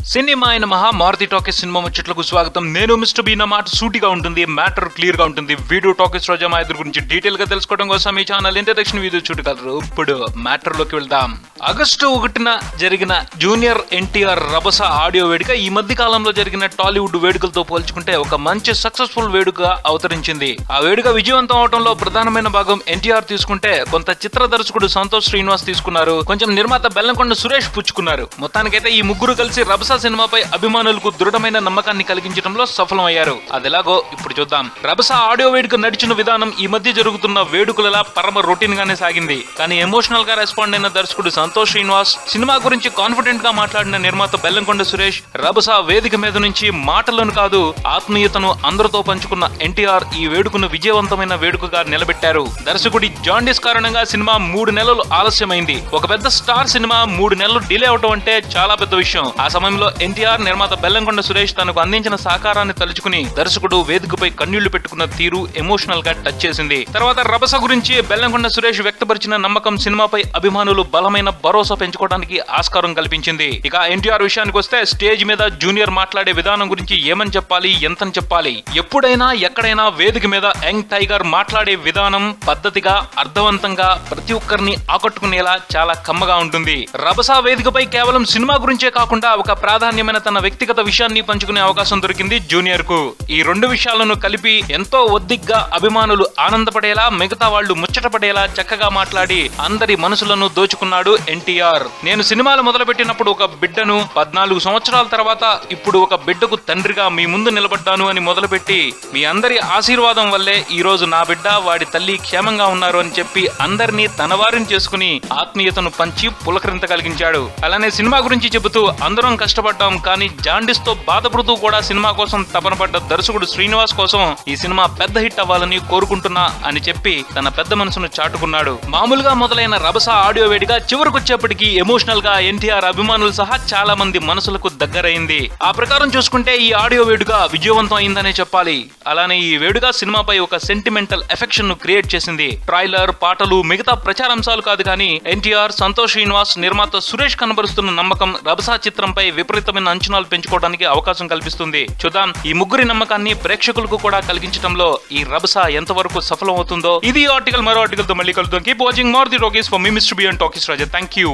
Cinema అయిన Maruti talkies cinema ముచ్చట్లకు స్వాగతం. నేను మిస్టర్ బీ. నా మాట సూటిగా ఉంటుంది, మ్యాటర్ క్లియర్ గా ఉంటుంది. వీడియో టాకీస్ రోజా మా ఇద్దరు గురించి డీటెయిల్ గా తెలుసుకోవడం కోసం ఈ ఛానల్ ఇంట్రడక్షన్ వీడియో చూడగలరు. ఇప్పుడు మ్యాటర్ లోకి వెళ్దాం. ఆగస్టు 1న జరిగిన జూనియర్ ఎన్టీఆర్ రభస ఆడియో వేడుక ఈ మధ్య కాలంలో జరిగిన టాలీవుడ్ వేడుకలతో పోల్చుకుంటే ఒక మంచి సక్సెస్ఫుల్ వేడుక అవతరించింది. ఆ వేడుక విజయవంతం అవడంలో ప్రధానమైన భాగం ఎన్టీఆర్ తీసుకుంటే, కొంత చిత్ర దర్శకుడు సంతోష్ శ్రీనివాస్ తీసుకున్నారు, కొంచెం నిర్మాత బెల్లంకొండ సురేష్ పుచ్చుకున్నారు. మొత్తానికైతే ఈ ముగ్గురు కలిసి రభస సినిమాపై అభిమానులకు దృఢమైన నమ్మకాన్ని కలిగించడంలో సఫలమయ్యారు. అదెలాగో ఇప్పుడు చూద్దాం. రభస ఆడియో వేడుక నడిచిన విధానం ఈ మధ్య జరుగుతున్న వేడుకలలా పరమ రొటీన్ గానే సాగింది. కానీ ఎమోషనల్ గా రెస్పాండ్ అయిన దర్శకుడు సంతోష్ శ్రీనివాస్, సినిమా గురించి కాన్ఫిడెంట్ గా మాట్లాడిన నిర్మాత బెల్లంకొండ సురేష్, రభస వేదిక మీద నుంచి మాటలను కాదు ఆత్మీయతను అందరితో పంచుకున్న ఎన్టీఆర్ ఈ వేడుకను విజయవంతమైన వేడుకగా నిలబెట్టారు. దర్శకుడి జాండీస్ కారణంగా సినిమా 3 నెలలు ఆలస్యమైంది. ఒక పెద్ద స్టార్ సినిమా 3 నెలలు డిలే అవటం అంటే చాలా పెద్ద విషయం. ఆ సమయంలో ఎన్టీఆర్, నిర్మాత బెల్లంకొండ సురేష్ తనకు అందించిన సహకారాన్ని తలుచుకుని దర్శకుడు వేదికపై కన్నీళ్లు పెట్టుకున్న తీరు ఎమోషనల్ గా టచ్ చేసింది. తర్వాత రభస గురించి బెల్లంకొండ సురేష్ వ్యక్తపరిచిన నమ్మకం సినిమాపై అభిమానులు బలమైన భరోసా పెంచుకోవడానికి ఆస్కారం కల్పించింది. ఇక ఎన్టీఆర్ విషయానికి వస్తే, స్టేజ్ మీద జూనియర్ మాట్లాడే విధానం గురించి ఏమని చెప్పాలి, ఎంతని చెప్పాలి. ఎప్పుడైనా ఎక్కడైనా వేదిక మీద యంగ్ టైగర్ మాట్లాడే విధానం పద్ధతిగా, అర్థవంతంగా, ప్రతి ఒక్కరిని ఆకట్టుకునేలా చాలా కమ్మగా ఉంటుంది. రభస వేదికపై కేవలం సినిమా గురించే కాకుండా ఒక ప్రాధాన్యమైన తన వ్యక్తిగత విషయాన్ని పంచుకునే అవకాశం దొరికింది జూనియర్ కు. ఈ 2 విషయాలను కలిపి ఎంతో ఒద్దిగ్గా అభిమానులు ఆనందపడేలా, మిగతా వాళ్లు ముచ్చటపడేలా చక్కగా మాట్లాడి అందరి మనసులను దోచుకున్నాడు ఎన్టీఆర్. నేను సినిమాలు మొదలుపెట్టినప్పుడు ఒక బిడ్డను, 14 సంవత్సరాల తర్వాత ఇప్పుడు ఒక బిడ్డకు తండ్రిగా మీ ముందు నిలబడ్డాను అని మొదలుపెట్టి, మీ అందరి ఆశీర్వాదం వల్లే ఈ రోజు నా బిడ్డ, వాడి తల్లి క్షేమంగా ఉన్నారు అని చెప్పి అందరినీ తన వారిని చేసుకుని ఆత్మీయతను పంచి పులకరింత కలిగించాడు. అలానే సినిమా గురించి చెబుతూ, అందరం కష్టపడ్డాం కానీ జాండీస్ తో బాధపడుతూ కూడా సినిమా కోసం తపన పడ్డ దర్శకుడు శ్రీనివాస్ కోసం ఈ సినిమా పెద్ద హిట్ అవ్వాలని కోరుకుంటున్నా అని చెప్పి తన పెద్ద మనసును చాటుకున్నాడు. మామూలుగా మొదలైన రభస ఆడియో వేడిగా చివరికొచ్చేప్పటికీ ఎమోషనల్ గా ఎన్టీఆర్ అభిమానులు సహా చాలా మంది మనసులకు దగ్గరైంది. ఆ ప్రకారం చూసుకుంటే ఈ ఆడియో వేడుక విజయవంతం అయిందనే చెప్పాలి. అలానే ఈ వేడుక సినిమాపై ఒక సెంటిమెంటల్ ఎఫెక్షన్ ను క్రియేట్ చేసింది. ట్రైలర్, పాటలు, మిగతా ప్రచారాంశాలు కాదు కానీ ఎన్టీఆర్, సంతోష్ శ్రీనివాస్, నిర్మాత సురేష్ కనబరుస్తున్న నమ్మకం రభస చిత్రంపై విపరీతమైన అంచనాలు పెంచుకోవడానికి అవకాశం కల్పిస్తుంది. చూద్దాం, ఈ ముగ్గురి నమ్మకాన్ని ప్రేక్షకులకు కూడా కలిగించడంలో ఈ రభస ఎంతవరకు సఫలం అవుతుందో. ఇది ఆర్టికల్. మరో ఆర్టికల్ తో మళ్ళీ కలుద్దాం. Keep watching Maruti Talkies for me mister B and Talkies Raja. Thank you.